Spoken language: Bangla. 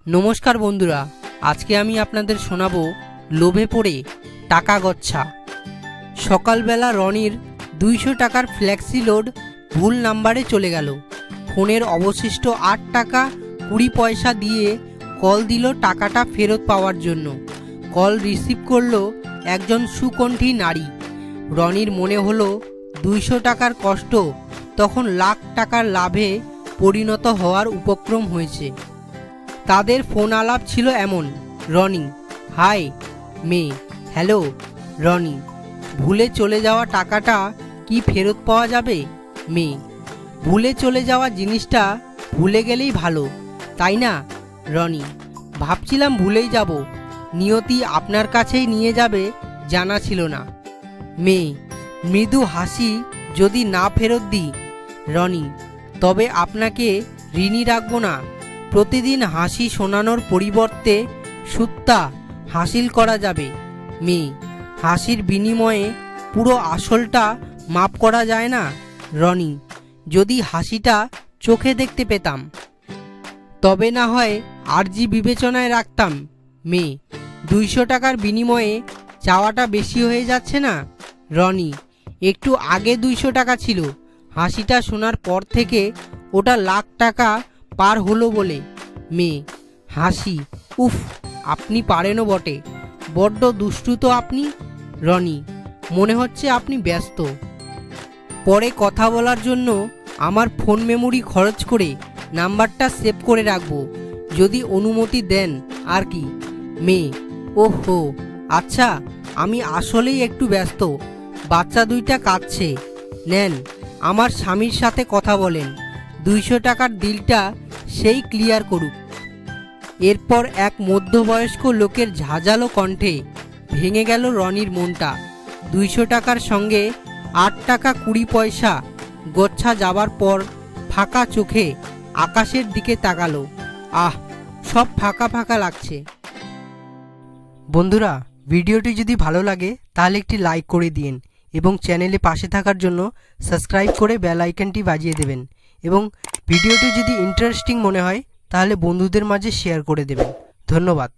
নমস্কার বন্ধুরা, আজকে আমি আপনাদের শোনাবো লোভে পড়ে টাকা গচ্ছা। সকালবেলা রনির 200 টাকার ফ্ল্যাক্সি লোড ভুল নাম্বারে চলে গেল। ফোনের অবশিষ্ট 8 টাকা 20 পয়সা দিয়ে কল দিল টাকাটা ফেরত পাওয়ার জন্য। কল রিসিভ করলো একজন সুকণ্ঠী নারী। রনির মনে হলো 200 টাকার কষ্ট তখন লাখ টাকার লাভে পরিণত হওয়ার উপক্রম হয়েছে। তাদের ফোন আলাপ ছিল এমন: রনি, হাই মে, হ্যালো রনি, ভুলে চলে যাওয়া টাকাটা কি ফেরত পাওয়া যাবে? মে, ভুলে চলে যাওয়া জিনিসটা ভুলে গেলেই ভালো, তাই না? রনি, ভাবছিলাম ভুলেই যাব, নিয়তি আপনার কাছেই নিয়ে যাবে জানা ছিল না। মে, মৃদু হাসি যদি না ফেরত দিই? রনি, তবে আপনাকে ঋণী রাখবো না। প্রতিদিন হাসি শোনানোর পরিবর্তে সুত্তা হাসিল করা যাবে। মে, হাসির বিনিময়ে পুরো আসলটা মাপ করা যায় না? রনি, যদি হাসিটা চোখে দেখতে পেতাম তবে না হয় আরজি বিবেচনায় রাখতাম। মে, 200 টাকার বিনিময়ে চাওয়াটা বেশি হয়ে যাচ্ছে না? রনি, একটু আগে 200 টাকা ছিল, হাসিটা শোনার পর থেকে ওটা লাখ টাকা পার হলো বলে। মে, হাসি, উফ, আপনি পারেনও বটে, বড্ড দুষ্টু তো আপনি। রনি, মনে হচ্ছে আপনি ব্যস্ত। পরে কথা বলার জন্য আমার ফোন মেমোরি খরচ করে নাম্বারটা সেভ করে রাখবো, যদি অনুমতি দেন আর কি। মে, ওহো আচ্ছা, আমি আসলেই একটু ব্যস্ত, বাচ্চা দুইটা কাঁদছে। নেন, আমার স্বামীর সাথে কথা বলেন, 200 টাকার ডিলটা সেই ক্লিয়ার করুক। এরপর এক মধ্যবয়স্ক লোকের ঝাঁঝালো কণ্ঠে ভেঙে গেল রনির মনটা। 200 টাকার সঙ্গে 8 টাকা 20 পয়সা গচ্ছা যাবার পর ফাঁকা চোখে আকাশের দিকে তাকালো। আহ, সব ফাঁকা ফাঁকা লাগছে। বন্ধুরা, ভিডিওটি যদি ভালো লাগে তাহলে একটি লাইক করে দিন এবং চ্যানেলে পাশে থাকার জন্য সাবস্ক্রাইব করে বেল আইকনটি বাজিয়ে দেবেন এবং ভিডিওটি যদি ইন্টারেস্টিং মনে হয় তাহলে বন্ধুদের মাঝে শেয়ার করে দেবেন। ধন্যবাদ।